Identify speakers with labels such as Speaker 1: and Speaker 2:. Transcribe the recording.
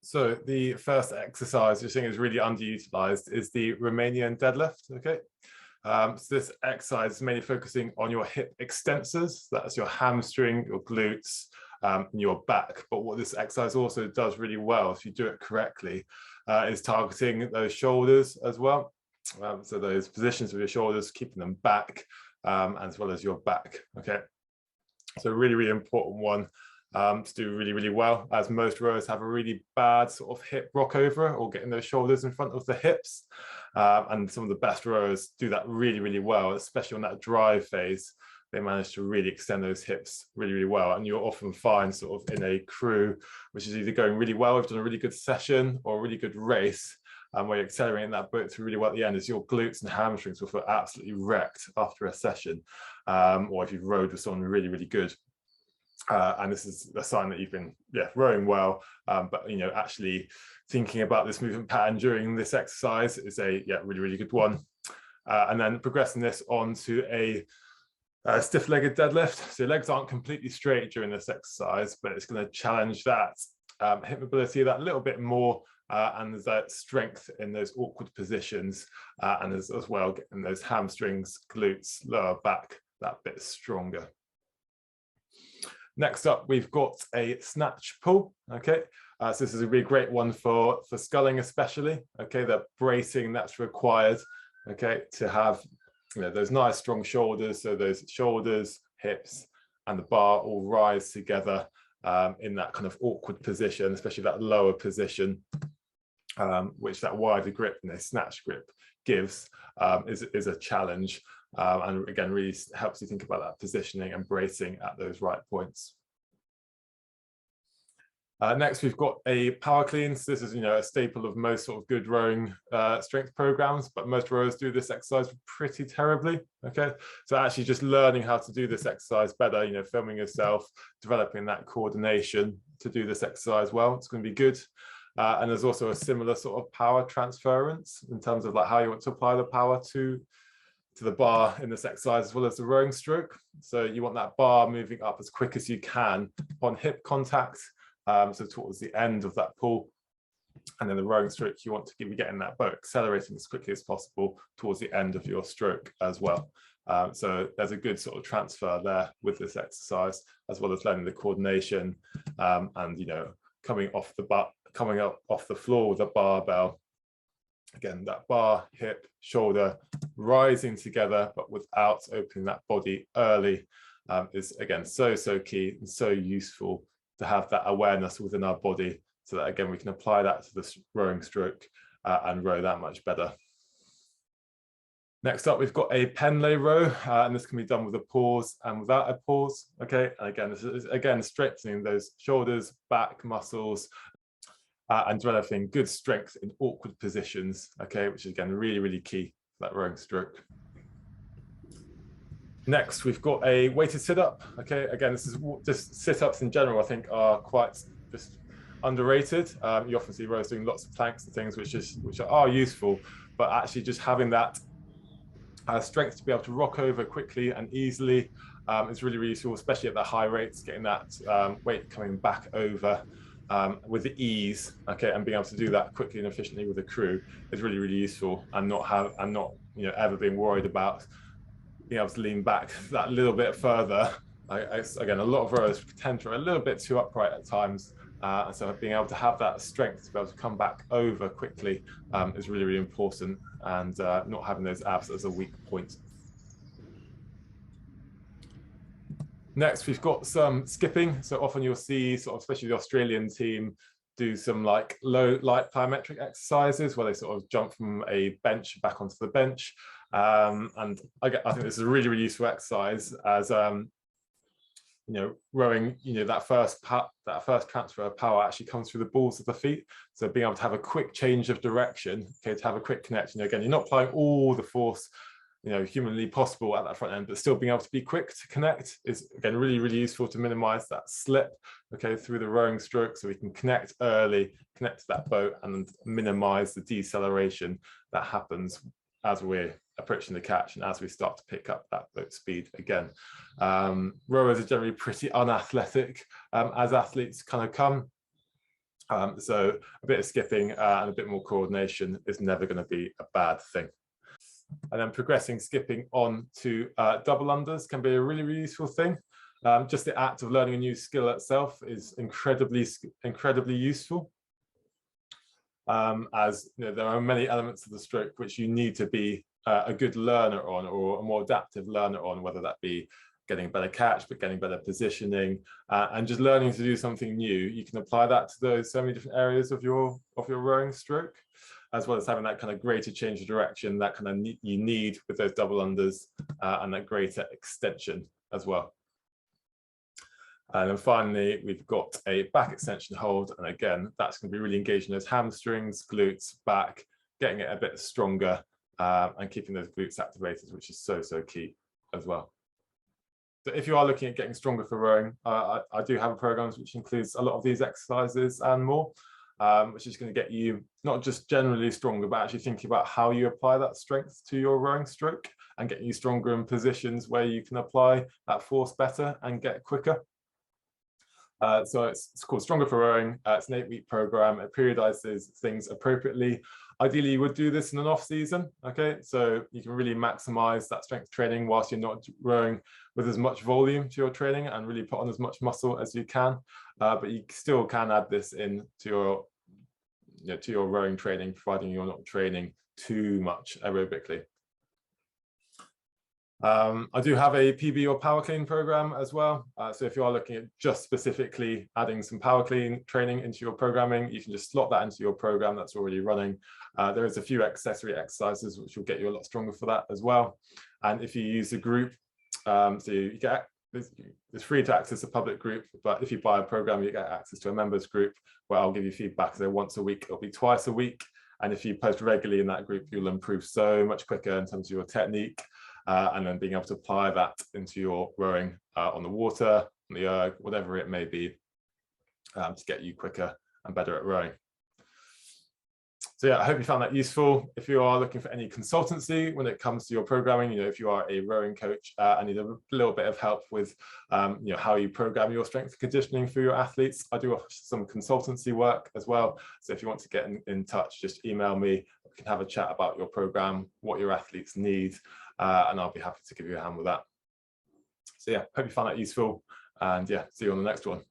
Speaker 1: So the first exercise you're seeing is really underutilized is the Romanian deadlift. Okay, so this exercise is mainly focusing on your hip extensors. That's your hamstring, your glutes, and your back. But what this exercise also does really well, if you do it correctly, is targeting those shoulders as well. So those positions of your shoulders, keeping them back, as well as your back. Okay, so really, really important one. To do really, really well, as most rowers have a really bad sort of hip rock over or getting those shoulders in front of the hips. And some of the best rowers do that really, really well, especially on that drive phase. They manage to really extend those hips really, really well. And you'll often find sort of in a crew, which is either going really well, we've done a really good session or a really good race, where you're accelerating that boat through really well at the end, is your glutes and hamstrings will feel absolutely wrecked after a session. Or if you've rowed with someone really, really good. And this is a sign that you've been rowing well, but actually thinking about this movement pattern during this exercise is a really, really good one. And then progressing this onto a stiff-legged deadlift. So your legs aren't completely straight during this exercise, but it's going to challenge that hip mobility that little bit more, and there's that strength in those awkward positions, and as well getting those hamstrings, glutes, lower back that bit stronger. Next up, we've got a snatch pull. Okay, so this is a really great one for sculling especially. Okay, that bracing that's required. Okay, to have those nice strong shoulders. So those shoulders, hips, and the bar all rise together in that kind of awkward position, especially that lower position, which that wider grip and the snatch grip gives is a challenge. And again, really helps you think about that positioning and bracing at those right points. Next, we've got a power clean. So this is a staple of most sort of good rowing strength programs, but most rowers do this exercise pretty terribly. Okay, so actually just learning how to do this exercise better, filming yourself, developing that coordination to do this exercise well, it's going to be good. And there's also a similar sort of power transference in terms of like how you want to apply the power to the bar in this exercise, as well as the rowing stroke. So you want that bar moving up as quick as you can upon hip contact, so towards the end of that pull. And then the rowing stroke, you want to be getting that boat accelerating as quickly as possible towards the end of your stroke as well. So there's a good sort of transfer there with this exercise, as well as learning the coordination, and coming up off the floor with a barbell. Again, that bar, hip, shoulder rising together, but without opening that body early, is again so key and so useful to have that awareness within our body, so that again we can apply that to the rowing stroke and row that much better. Next up, we've got a pen lay row, and this can be done with a pause and without a pause. Okay, and again, this is again strengthening those shoulders, back muscles, and developing good strength in awkward positions, okay, which is again really, really key for that rowing stroke. Next, we've got a weighted sit-up. Okay, again, this is just sit-ups in general, I think, are quite just underrated. You often see rowers doing lots of planks and things which are useful, but actually just having that strength to be able to rock over quickly and easily is really, really useful, especially at the high rates, getting that weight coming back over with the ease, okay, and being able to do that quickly and efficiently with a crew is really, really useful, and not ever being worried about being able to lean back that little bit further. Again, a lot of rowers tend to be a little bit too upright at times, and so being able to have that strength to be able to come back over quickly is really, really important, and not having those abs as a weak point. Next, we've got some skipping. So often you'll see, sort of, especially the Australian team, do some like light plyometric exercises where they sort of jump from a bench back onto the bench. And I think this is a really, really useful exercise, as rowing, that first transfer of power actually comes through the balls of the feet. So being able to have a quick change of direction, okay, to have a quick connection. Again, you're not applying all the force humanly possible at that front end, but still being able to be quick to connect is again really, really useful to minimize that slip, okay, through the rowing stroke, so we can connect early, connect to that boat, and minimize the deceleration that happens as we're approaching the catch and as we start to pick up that boat speed again. Rowers are generally pretty unathletic as athletes kind of come. So a bit of skipping and a bit more coordination is never going to be a bad thing. And then progressing skipping on to double unders can be a really, really useful thing. Just the act of learning a new skill itself is incredibly useful. As you know, there are many elements of the stroke which you need to be a good learner on, or a more adaptive learner on, whether that be getting a better catch, but getting better positioning, and just learning to do something new. You can apply that to those so many different areas of your rowing stroke, as well as having that kind of greater change of direction that kind of you need with those double unders, and that greater extension as well. And then finally, we've got a back extension hold. And again, that's going to be really engaging those hamstrings, glutes, back, getting it a bit stronger, and keeping those glutes activated, which is so key as well. So if you are looking at getting stronger for rowing, I do have a program which includes a lot of these exercises and more, which is going to get you not just generally stronger, but actually thinking about how you apply that strength to your rowing stroke and getting you stronger in positions where you can apply that force better and get quicker. So it's called Stronger for Rowing. It's an 8-week program. It periodizes things appropriately. Ideally, you would do this in an off season, okay? So you can really maximize that strength training whilst you're not rowing with as much volume to your training and really put on as much muscle as you can. But you still can add this in to your rowing training, providing you're not training too much aerobically. I do have a PB or power clean program as well. So if you are looking at just specifically adding some power clean training into your programming, you can just slot that into your program that's already running. There is a few accessory exercises which will get you a lot stronger for that as well. And if you use a group, so you get, it's free to access a public group, but if you buy a program, you get access to a members group where I'll give you feedback. So once a week, it'll be twice a week. And if you post regularly in that group, you'll improve so much quicker in terms of your technique. And then being able to apply that into your rowing on the water, on the erg, whatever it may be, to get you quicker and better at rowing. So yeah, I hope you found that useful. If you are looking for any consultancy when it comes to your programming, if you are a rowing coach and need a little bit of help with how you program your strength and conditioning for your athletes, I do offer some consultancy work as well. So if you want to get in touch, just email me. We can have a chat about your program, what your athletes need, and I'll be happy to give you a hand with that. So yeah, hope you found that useful, and yeah, see you on the next one.